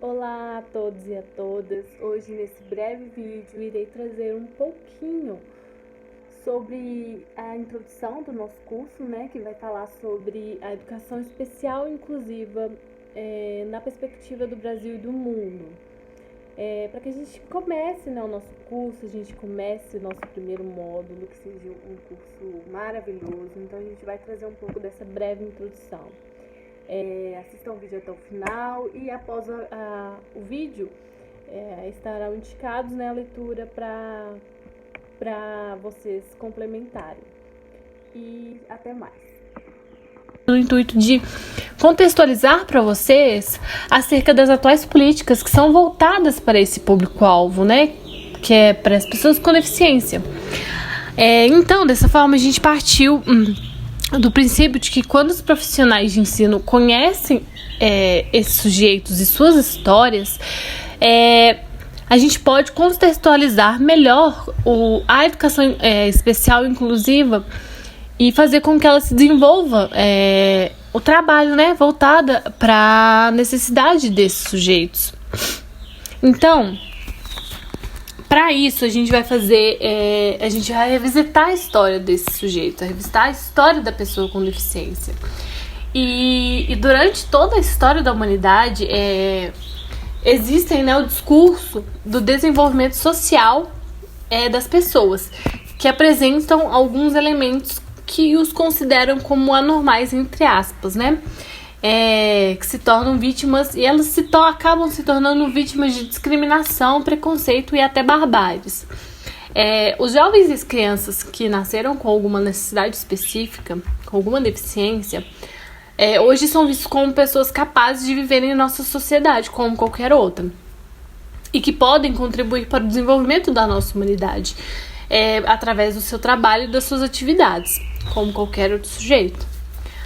Olá a todos e a todas. Hoje, nesse breve vídeo, irei trazer um pouquinho sobre a introdução do nosso curso, que vai falar sobre a educação especial e inclusiva na perspectiva do Brasil e do mundo. Para que a gente comece o nosso curso, a gente comece o nosso primeiro módulo, que seja um curso maravilhoso. Então, a gente vai trazer um pouco dessa breve introdução. Assistam o vídeo até o final e após o vídeo estarão indicados a leitura para vocês complementarem. E até mais. No intuito de contextualizar para vocês acerca das atuais políticas que são voltadas para esse público-alvo, que é para as pessoas com deficiência. Então, dessa forma, a gente partiu do princípio de que quando os profissionais de ensino conhecem esses sujeitos e suas histórias, a gente pode contextualizar melhor a educação especial inclusiva e fazer com que ela se desenvolva o trabalho, voltada para a necessidade desses sujeitos. Então, para isso, a gente vai revisitar a história desse sujeito, revisitar a história da pessoa com deficiência. E durante toda a história da humanidade, existem o discurso do desenvolvimento social das pessoas, que apresentam alguns elementos que os consideram como anormais, entre aspas, que se tornam vítimas, e elas acabam se tornando vítimas de discriminação, preconceito e até barbáries. Os jovens e as crianças que nasceram com alguma necessidade específica, com alguma deficiência, hoje são vistos como pessoas capazes de viverem em nossa sociedade, como qualquer outra, e que podem contribuir para o desenvolvimento da nossa humanidade, através do seu trabalho e das suas atividades, como qualquer outro sujeito.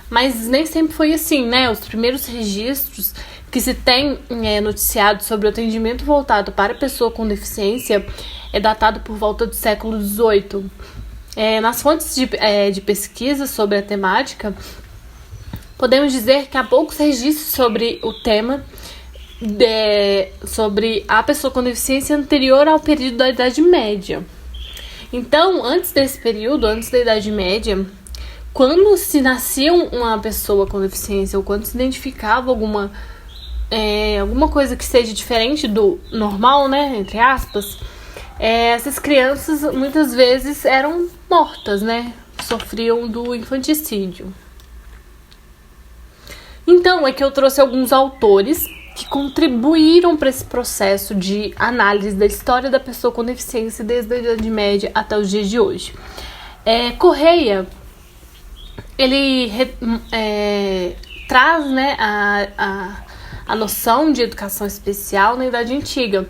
Mas nem sempre foi assim, Os primeiros registros que se tem noticiado sobre o atendimento voltado para a pessoa com deficiência é datado por volta do século XVIII. Nas fontes de pesquisa sobre a temática, podemos dizer que há poucos registros sobre o tema sobre a pessoa com deficiência anterior ao período da Idade Média. Então, antes desse período, antes da Idade Média, quando se nascia uma pessoa com deficiência ou quando se identificava alguma coisa que seja diferente do normal, entre aspas, essas crianças muitas vezes eram mortas, sofriam do infanticídio. Então, é que eu trouxe alguns autores que contribuíram para esse processo de análise da história da pessoa com deficiência desde a Idade Média até os dias de hoje. Correia, ele traz a noção de educação especial na Idade Antiga,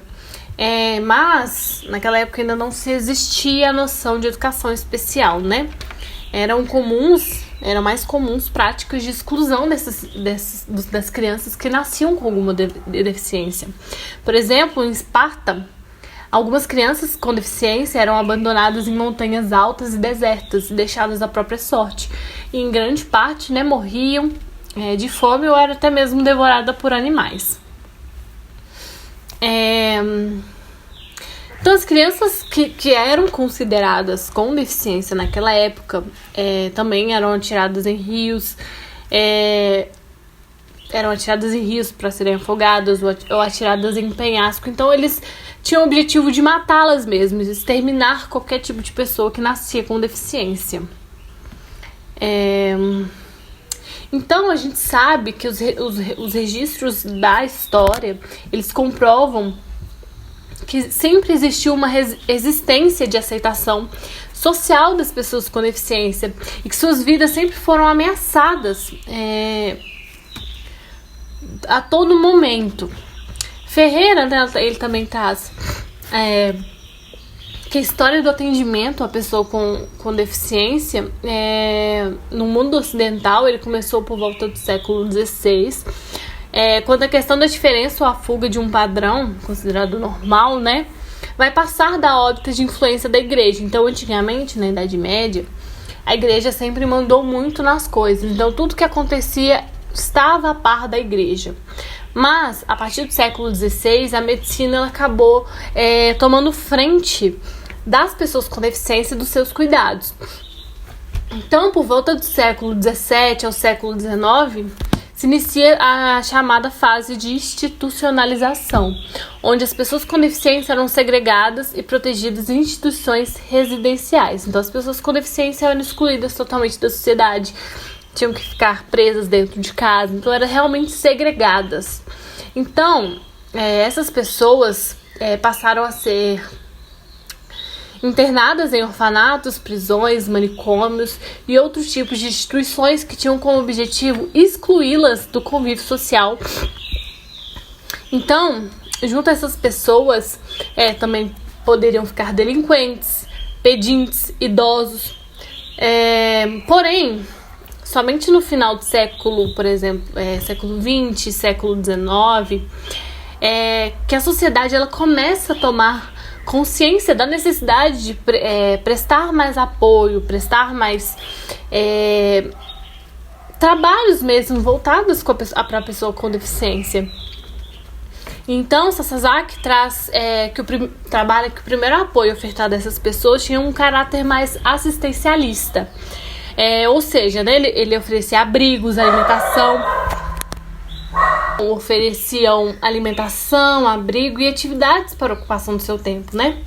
mas naquela época ainda não se existia a noção de educação especial, Eram mais comuns práticas de exclusão das crianças que nasciam com alguma deficiência. Por exemplo, em Esparta, algumas crianças com deficiência eram abandonadas em montanhas altas e desertas e deixadas à própria sorte. E em grande parte, morriam de fome ou eram até mesmo devoradas por animais. Então, as crianças que eram consideradas com deficiência naquela época também eram atiradas em rios, para serem afogadas ou atiradas em penhasco. Então, eles tinham o objetivo de matá-las mesmo, de exterminar qualquer tipo de pessoa que nascia com deficiência. Então, a gente sabe que os registros da história, eles comprovam que sempre existiu uma resistência de aceitação social das pessoas com deficiência e que suas vidas sempre foram ameaçadas a todo momento. Ferreira, ele também traz que a história do atendimento à pessoa com deficiência no mundo ocidental, ele começou por volta do século XVI, quando a questão da diferença ou a fuga de um padrão considerado normal, vai passar da órbita de influência da igreja. Então, antigamente, na Idade Média, a igreja sempre mandou muito nas coisas. Então, tudo que acontecia estava a par da igreja. Mas, a partir do século XVI, a medicina ela acabou tomando frente das pessoas com deficiência e dos seus cuidados. Então, por volta do século XVII ao século XIX, se inicia a chamada fase de institucionalização, onde as pessoas com deficiência eram segregadas e protegidas em instituições residenciais. Então, as pessoas com deficiência eram excluídas totalmente da sociedade, tinham que ficar presas dentro de casa, então eram realmente segregadas. Então, essas pessoas passaram a ser internadas em orfanatos, prisões, manicômios e outros tipos de instituições que tinham como objetivo excluí-las do convívio social. Então, junto a essas pessoas, também poderiam ficar delinquentes, pedintes, idosos. Porém, somente no final do século, por exemplo, século XX, século XIX, que a sociedade ela começa a tomar consciência da necessidade de prestar mais apoio, prestar mais trabalhos mesmo voltados para a pessoa com deficiência. Então, Sasaki traz que o primeiro apoio ofertado a essas pessoas tinha um caráter mais assistencialista. Ou seja, né, ele oferecia abrigos, ofereciam alimentação, abrigo e atividades para ocupação do seu tempo, né?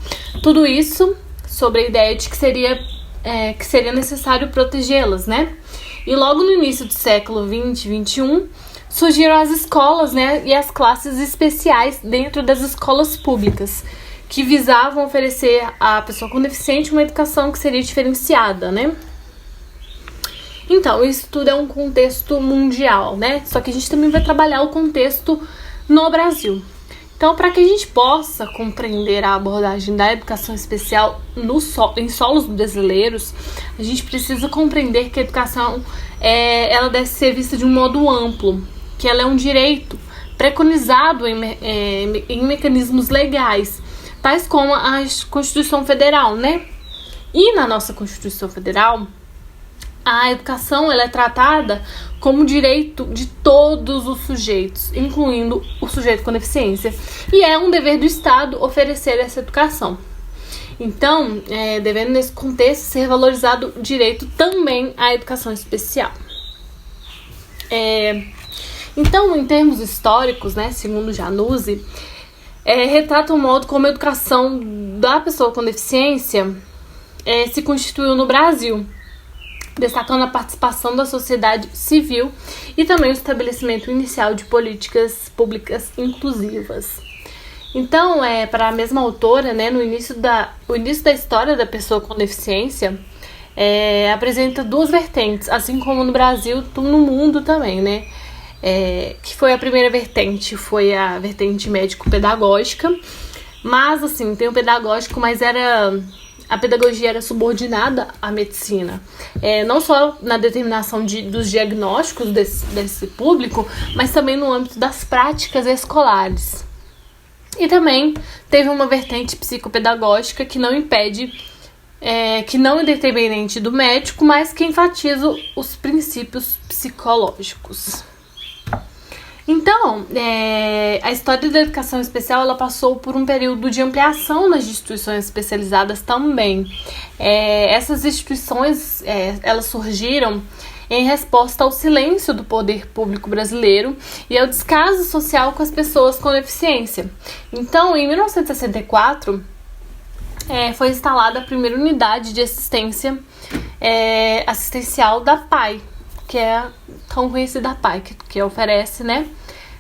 Tudo isso sobre a ideia de que seria necessário protegê-las, né? E logo no início do século XX, XXI, surgiram as escolas, né, e as classes especiais dentro das escolas públicas, que visavam oferecer à pessoa com deficiência uma educação que seria diferenciada, né? Então, isso tudo é um contexto mundial, né? Só que a gente também vai trabalhar o contexto no Brasil. Então, para que a gente possa compreender a abordagem da educação especial em solos brasileiros, a gente precisa compreender que a educação ela deve ser vista de um modo amplo, que ela é um direito preconizado em mecanismos legais, tais como a Constituição Federal, né? E na nossa Constituição Federal, a educação ela é tratada como direito de todos os sujeitos, incluindo o sujeito com deficiência. E é um dever do Estado oferecer essa educação. Então, devendo nesse contexto ser valorizado o direito também à educação especial. Então, em termos históricos, né, segundo Januzzi, retrata o modo como a educação da pessoa com deficiência se constituiu no Brasil, destacando a participação da sociedade civil e também o estabelecimento inicial de políticas públicas inclusivas. Então, para a mesma autora, né, o início da história da pessoa com deficiência apresenta duas vertentes, assim como no Brasil, no mundo também, né? Que foi a primeira vertente, foi a vertente médico-pedagógica, mas assim, tem o pedagógico, mas a pedagogia era subordinada à medicina, não só na determinação dos diagnósticos desse público, mas também no âmbito das práticas escolares. E também teve uma vertente psicopedagógica que não impede, que não é independente do médico, mas que enfatiza os princípios psicológicos. Então, a história da educação especial ela passou por um período de ampliação nas instituições especializadas também. Essas instituições elas surgiram em resposta ao silêncio do poder público brasileiro e ao descaso social com as pessoas com deficiência. Então, em 1964, foi instalada a primeira unidade de assistência assistencial da PAI, que é a tão conhecida PAI, que oferece, né,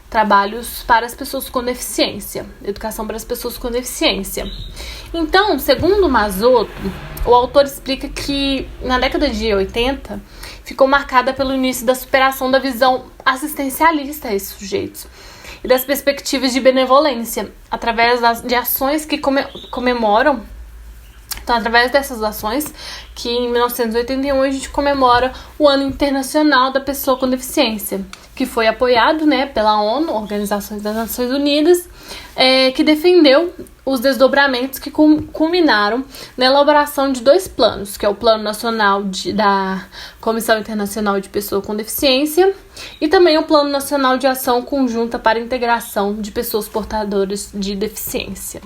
trabalhos para as pessoas com deficiência, educação para as pessoas com deficiência. Então, segundo Mazotto, o autor explica que na década de 80 ficou marcada pelo início da superação da visão assistencialista a esses sujeitos e das perspectivas de benevolência, através de ações que comemoram Então, através dessas ações, que em 1981 a gente comemora o Ano Internacional da Pessoa com Deficiência, que foi apoiado, né, pela ONU, Organização das Nações Unidas, que defendeu os desdobramentos que culminaram na elaboração de 2 planos, que é o Plano Nacional da Comissão Internacional de Pessoa com Deficiência e também o Plano Nacional de Ação Conjunta para a Integração de Pessoas Portadoras de Deficiência.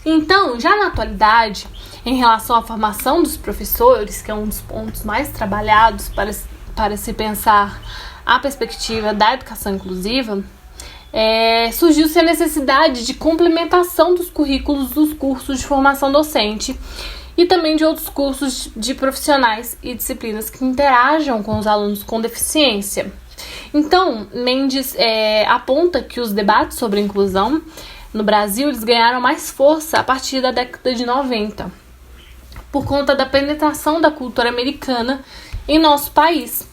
Então, já na atualidade, em relação à formação dos professores, que é um dos pontos mais trabalhados para se pensar a perspectiva da educação inclusiva, surgiu-se a necessidade de complementação dos currículos dos cursos de formação docente e também de outros cursos de profissionais e disciplinas que interajam com os alunos com deficiência. Então, Mendes aponta que os debates sobre inclusão no Brasil eles ganharam mais força a partir da década de 90, por conta da penetração da cultura americana em nosso país.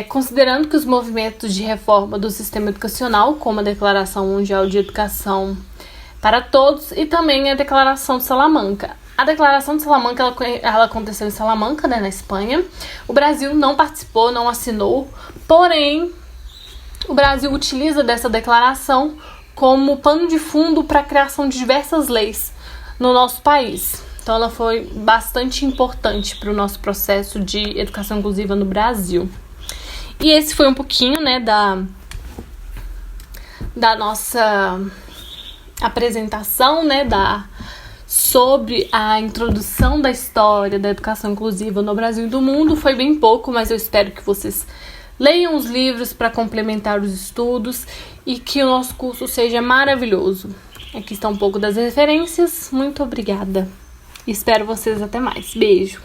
Considerando que os movimentos de reforma do sistema educacional, como a Declaração Mundial de Educação para Todos e também a Declaração de Salamanca. A Declaração de Salamanca ela aconteceu em Salamanca, né, na Espanha. O Brasil não participou, não assinou, porém o Brasil utiliza dessa declaração como pano de fundo para a criação de diversas leis no nosso país. Então ela foi bastante importante para o nosso processo de educação inclusiva no Brasil. E esse foi um pouquinho, né, da nossa apresentação, né, sobre a introdução da história da educação inclusiva no Brasil e do mundo. Foi bem pouco, mas eu espero que vocês leiam os livros para complementar os estudos e que o nosso curso seja maravilhoso. Aqui está um pouco das referências. Muito obrigada. Espero vocês até mais. Beijo.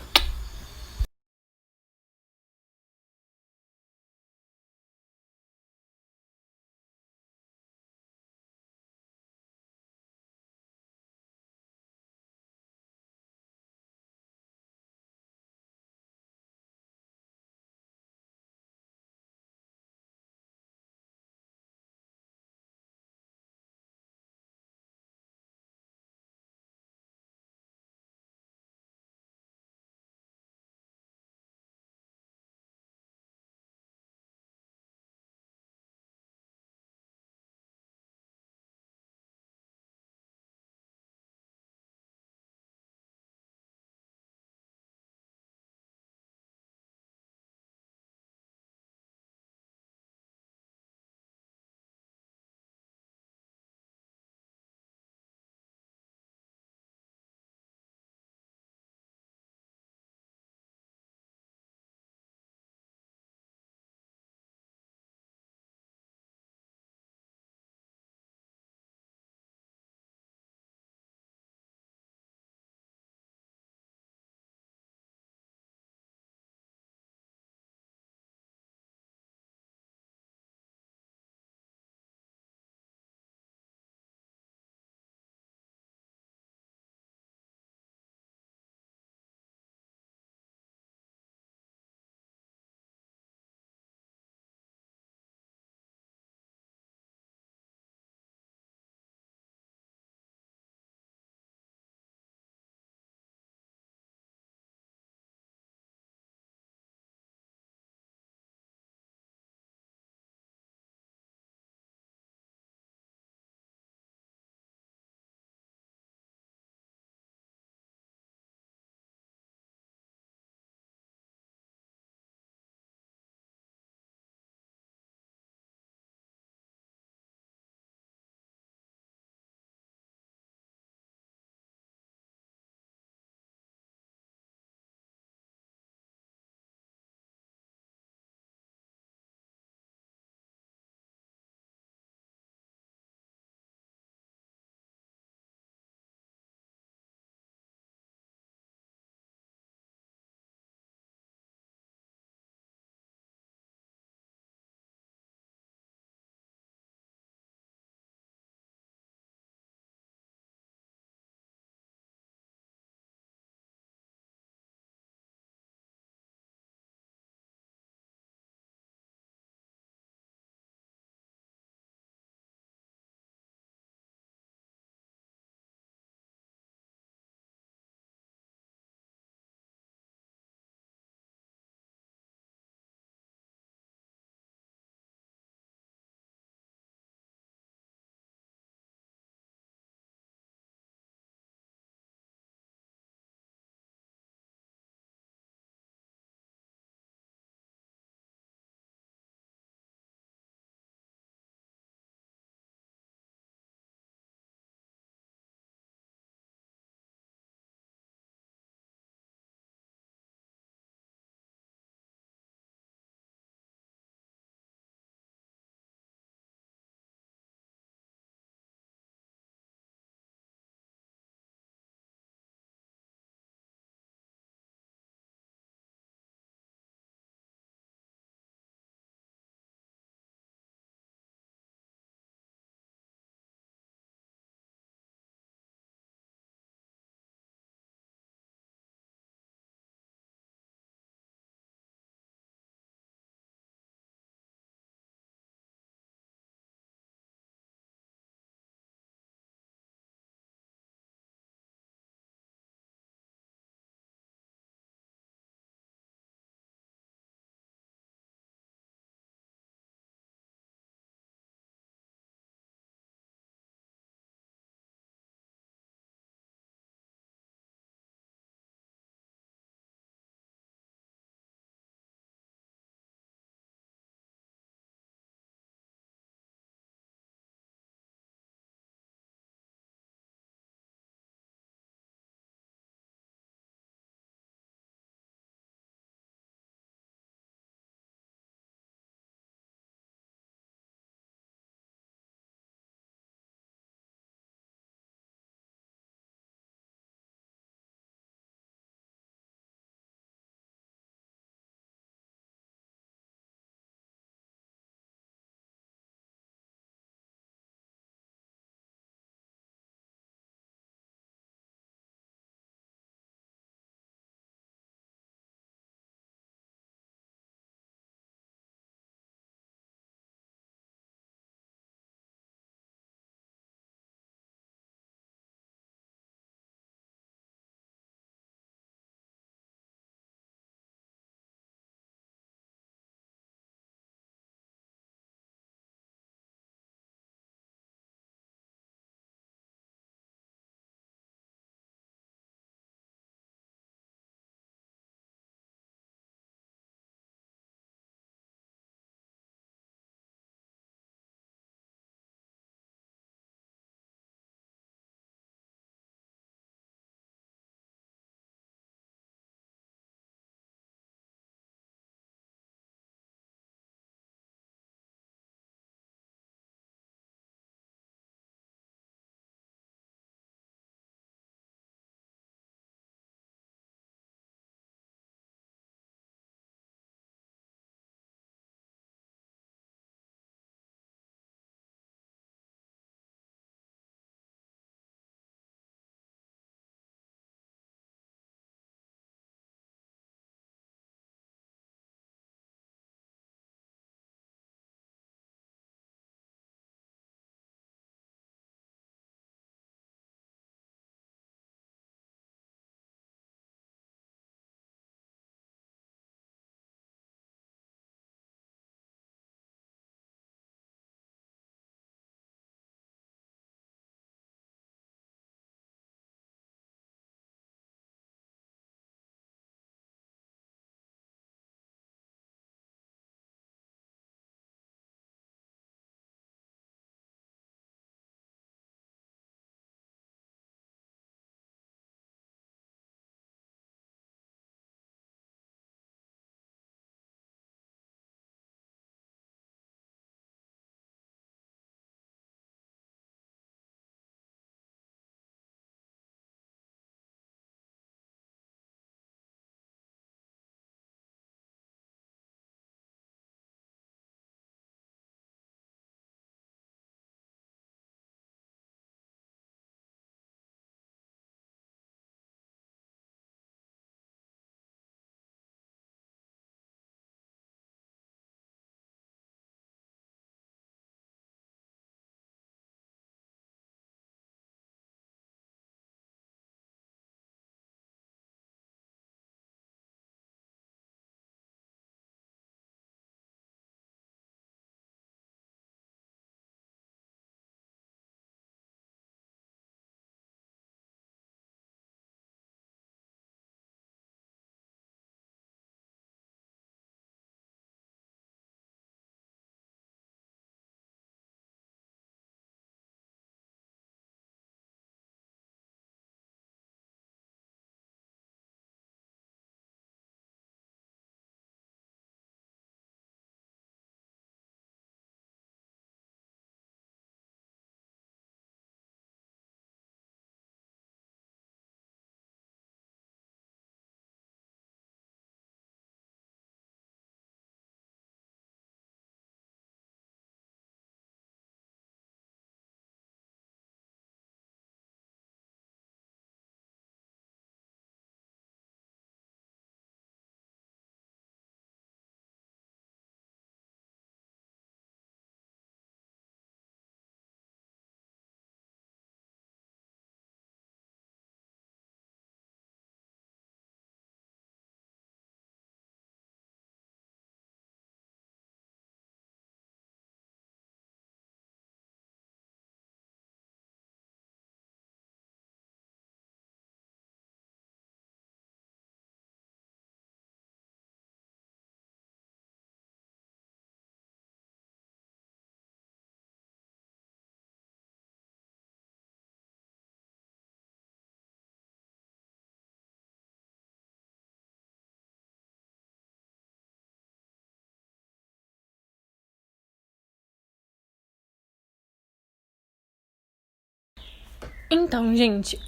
Então, gente,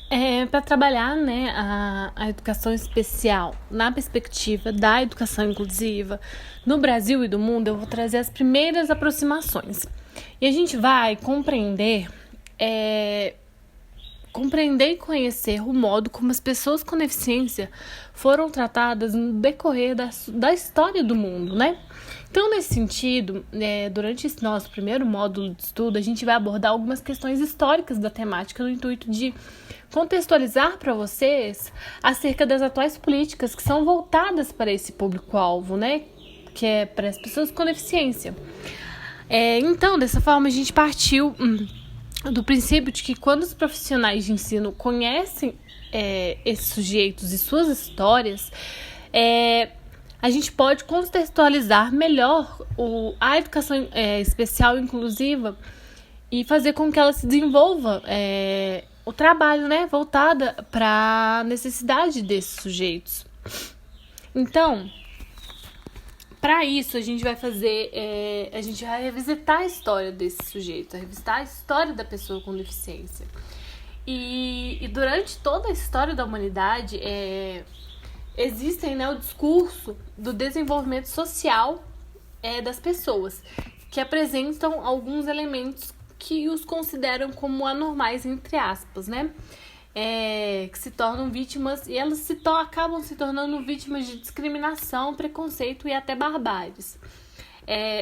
para trabalhar, né, a educação especial na perspectiva da educação inclusiva no Brasil e do mundo, eu vou trazer as primeiras aproximações. E a gente vai compreender e conhecer o modo como as pessoas com deficiência foram tratadas no decorrer da história do mundo, né? Então, nesse sentido, durante esse nosso primeiro módulo de estudo, a gente vai abordar algumas questões históricas da temática no intuito de contextualizar para vocês acerca das atuais políticas que são voltadas para esse público-alvo, né? Que é para as pessoas com deficiência. Então, dessa forma, a gente partiu do princípio de que quando os profissionais de ensino conhecem esses sujeitos e suas histórias, a gente pode contextualizar melhor a educação especial inclusiva e fazer com que ela se desenvolva o trabalho, né, voltada para a necessidade desses sujeitos. Então, para isso, a gente vai a gente vai revisitar a história desse sujeito, revisitar a história da pessoa com deficiência. E durante toda a história da humanidade, existem, né, o discurso do desenvolvimento social das pessoas, que apresentam alguns elementos que os consideram como anormais, entre aspas, né? Que se tornam vítimas, e elas acabam se tornando vítimas de discriminação, preconceito e até barbáries.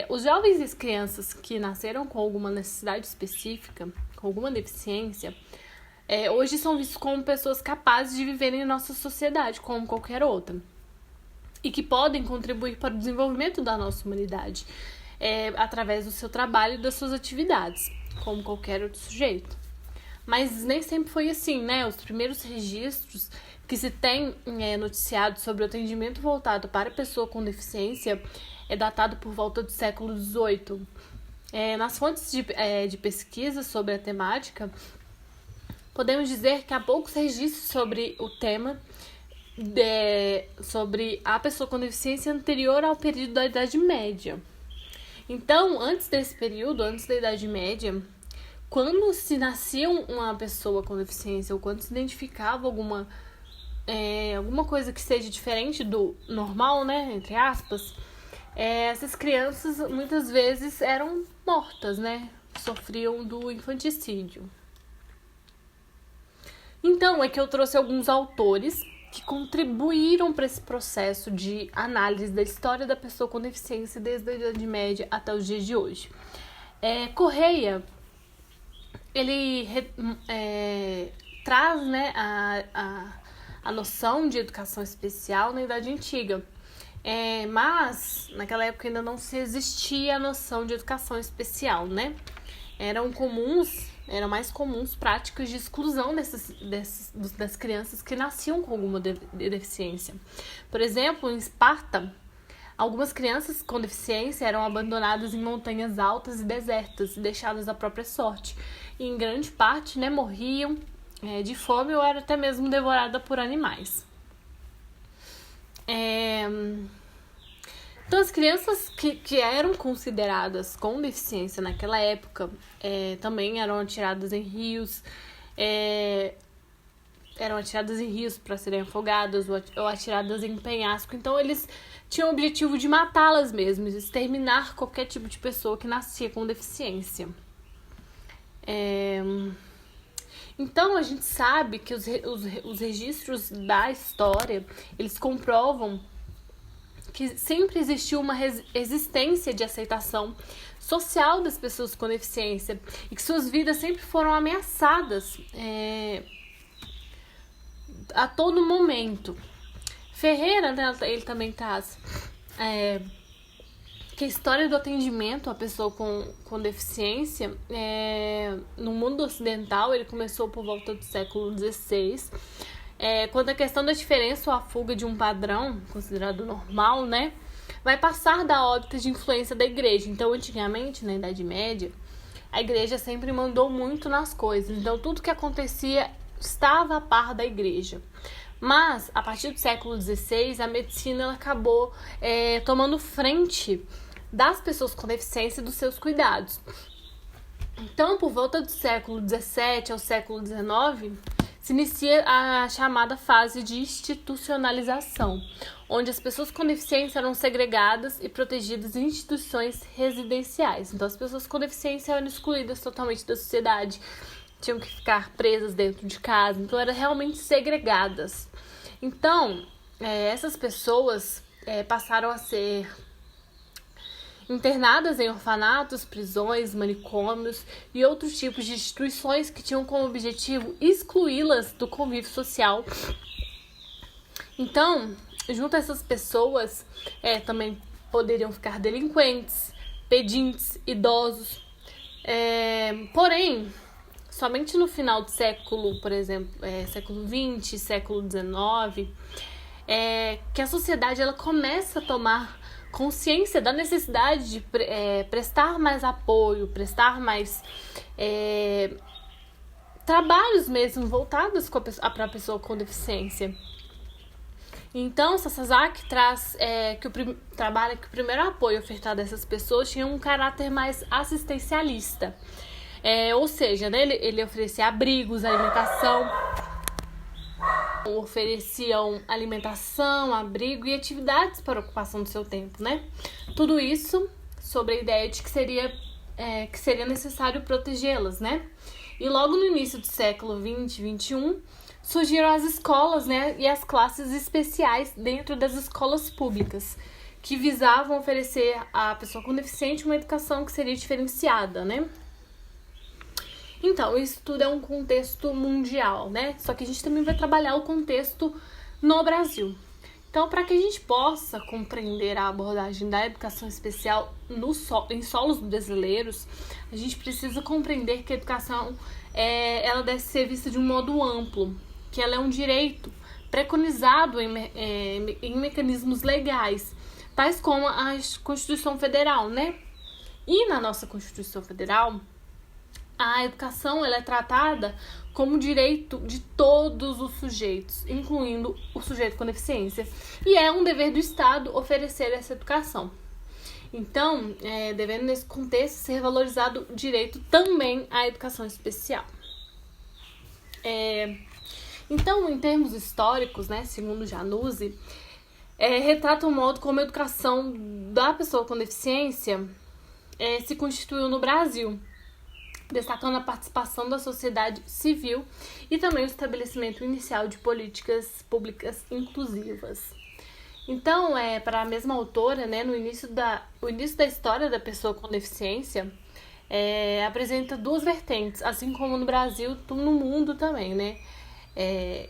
Os jovens e as crianças que nasceram com alguma necessidade específica, com alguma deficiência, hoje são vistos como pessoas capazes de viverem em nossa sociedade, como qualquer outra, e que podem contribuir para o desenvolvimento da nossa humanidade, através do seu trabalho e das suas atividades, como qualquer outro sujeito. Mas nem sempre foi assim, né? Os primeiros registros que se tem noticiado sobre o atendimento voltado para a pessoa com deficiência é datado por volta do século XVIII. Nas fontes de pesquisa sobre a temática, podemos dizer que há poucos registros sobre o tema sobre a pessoa com deficiência anterior ao período da Idade Média. Então, antes desse período, antes da Idade Média, quando se nascia uma pessoa com deficiência ou quando se identificava alguma coisa que seja diferente do normal, né, entre aspas, essas crianças muitas vezes eram mortas, né, sofriam do infanticídio. Então, é que eu trouxe alguns autores que contribuíram para esse processo de análise da história da pessoa com deficiência desde a Idade Média até os dias de hoje. Correia, ele traz, né, a noção de educação especial na Idade Antiga. Mas, naquela época ainda não se existia a noção de educação especial, né? Eram mais comuns práticas de exclusão das crianças que nasciam com alguma deficiência. Por exemplo, em Esparta, algumas crianças com deficiência eram abandonadas em montanhas altas e desertas e deixadas à própria sorte. E, em grande parte, né, morriam de fome ou eram até mesmo devoradas por animais. Então, as crianças que eram consideradas com deficiência naquela época também eram atiradas em rios, para serem afogadas ou atiradas em penhasco. Então, eles tinham o objetivo de matá-las mesmo, de exterminar qualquer tipo de pessoa que nascia com deficiência. Então, a gente sabe que os registros da história, eles comprovam que sempre existiu uma resistência de aceitação social das pessoas com deficiência e que suas vidas sempre foram ameaçadas a todo momento. Ferreira, né, ele também traz que a história do atendimento à pessoa com deficiência no mundo ocidental, ele começou por volta do século XVI, quando a questão da diferença ou a fuga de um padrão considerado normal, né, vai passar da órbita de influência da igreja. Então, antigamente, na Idade Média, a igreja sempre mandou muito nas coisas. Então, tudo que acontecia estava a par da igreja. Mas, a partir do século XVI, a medicina ela acabou tomando frente das pessoas com deficiência e dos seus cuidados. Então, por volta do século XVII ao século XIX, se inicia a chamada fase de institucionalização, onde as pessoas com deficiência eram segregadas e protegidas em instituições residenciais. Então, as pessoas com deficiência eram excluídas totalmente da sociedade, tinham que ficar presas dentro de casa, então eram realmente segregadas. Então, essas pessoas passaram a ser internadas em orfanatos, prisões, manicômios e outros tipos de instituições que tinham como objetivo excluí-las do convívio social. Então, junto a essas pessoas, também poderiam ficar delinquentes, pedintes, idosos. Porém, somente no final do século, por exemplo, século XX, século XIX, que a sociedade ela começa a tomar consciência da necessidade de prestar mais apoio, prestar mais trabalhos mesmo voltados para a pessoa com deficiência. Então, Sasaki traz trabalha que o primeiro apoio ofertado a essas pessoas tinha um caráter mais assistencialista. Ou seja, né, ele oferecia abrigos, ofereciam alimentação, abrigo e atividades para ocupação do seu tempo, né? Tudo isso sobre a ideia de que seria necessário protegê-las, né? E logo no início do século XX e XXI, surgiram as escolas, né, e as classes especiais dentro das escolas públicas, que visavam oferecer à pessoa com deficiência uma educação que seria diferenciada, né? Então, isso tudo é um contexto mundial, né? Só que a gente também vai trabalhar o contexto no Brasil. Então, para que a gente possa compreender a abordagem da educação especial em solos brasileiros, a gente precisa compreender que a educação ela deve ser vista de um modo amplo, que ela é um direito preconizado em mecanismos legais, tais como a Constituição Federal, né? E na nossa Constituição Federal, a educação ela é tratada como direito de todos os sujeitos, incluindo o sujeito com deficiência. E é um dever do Estado oferecer essa educação. Então, devendo nesse contexto ser valorizado o direito também à educação especial. Então, em termos históricos, né, segundo Januzzi, retrata o modo como a educação da pessoa com deficiência se constituiu no Brasil, destacando a participação da sociedade civil e também o estabelecimento inicial de políticas públicas inclusivas. Então, para a mesma autora, né, o início da história da pessoa com deficiência apresenta duas vertentes, assim como no Brasil, no mundo também, né?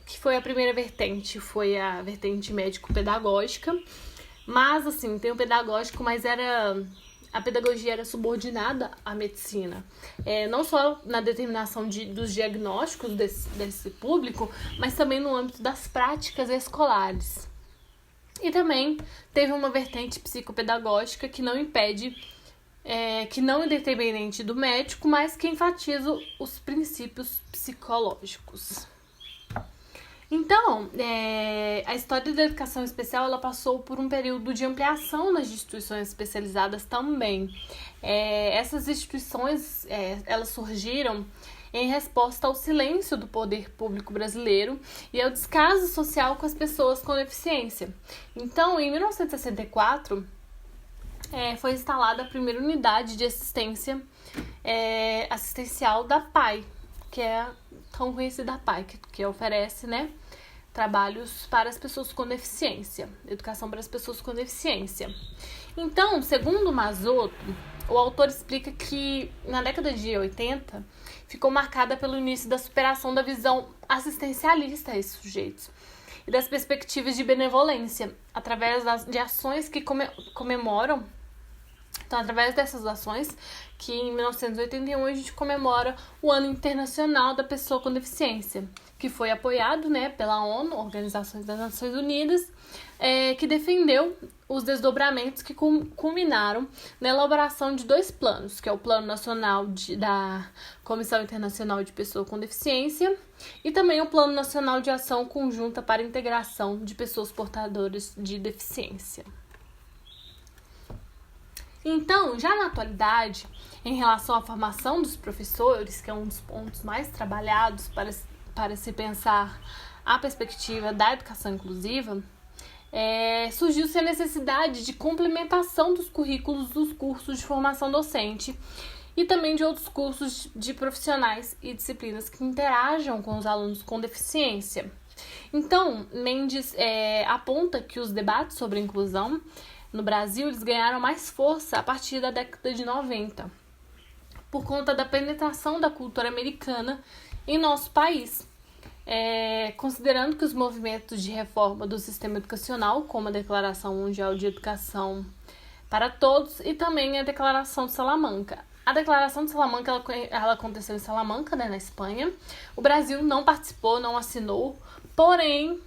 Que foi a primeira vertente, foi a vertente médico-pedagógica, mas assim, tem o pedagógico, mas a pedagogia era subordinada à medicina, não só na determinação dos diagnósticos desse público, mas também no âmbito das práticas escolares. E também teve uma vertente psicopedagógica que não impede, que não é dependente do médico, mas que enfatiza os princípios psicológicos. Então, a história da educação especial ela passou por um período de ampliação nas instituições especializadas também. Essas instituições elas surgiram em resposta ao silêncio do poder público brasileiro e ao descaso social com as pessoas com deficiência. Então, em 1964, foi instalada a primeira unidade de assistência assistencial da PAI, que é a tão conhecida PAI, que oferece, né, trabalhos para as pessoas com deficiência, educação para as pessoas com deficiência. Então, segundo Mazotto, o autor explica que na década de 80 ficou marcada pelo início da superação da visão assistencialista a esses sujeitos e das perspectivas de benevolência, através de ações que comemoram. Então, através dessas ações, que em 1981 a gente comemora o Ano Internacional da Pessoa com Deficiência, que foi apoiado, né, pela ONU, Organização das Nações Unidas, que defendeu os desdobramentos que culminaram na elaboração de 2 planos, que é o Plano Nacional da Comissão Internacional de Pessoa com Deficiência e também o Plano Nacional de Ação Conjunta para a Integração de Pessoas Portadoras de Deficiência. Então, já na atualidade, em relação à formação dos professores, que é um dos pontos mais trabalhados para se pensar a perspectiva da educação inclusiva, surgiu-se a necessidade de complementação dos currículos dos cursos de formação docente e também de outros cursos de profissionais e disciplinas que interajam com os alunos com deficiência. Então, Mendes aponta que os debates sobre inclusão no Brasil eles ganharam mais força a partir da década de 90, por conta da penetração da cultura americana em nosso país. Considerando que os movimentos de reforma do sistema educacional, como a Declaração Mundial de Educação para Todos e também a Declaração de Salamanca. A Declaração de Salamanca ela aconteceu em Salamanca, né, na Espanha. O Brasil não participou, não assinou, porém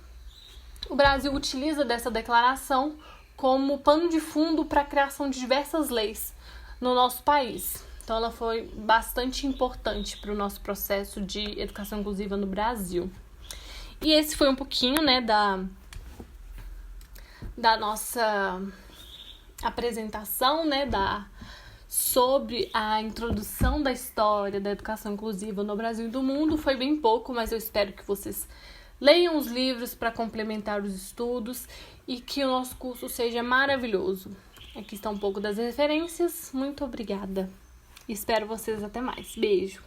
o Brasil utiliza dessa declaração como pano de fundo para a criação de diversas leis no nosso país. Então ela foi bastante importante para o nosso processo de educação inclusiva no Brasil. E esse foi um pouquinho, né, da nossa apresentação, né, sobre a introdução da história da educação inclusiva no Brasil e do mundo. Foi bem pouco, mas eu espero que vocês leiam os livros para complementar os estudos e que o nosso curso seja maravilhoso. Aqui está um pouco das referências. Muito obrigada. Espero vocês até mais. Beijo.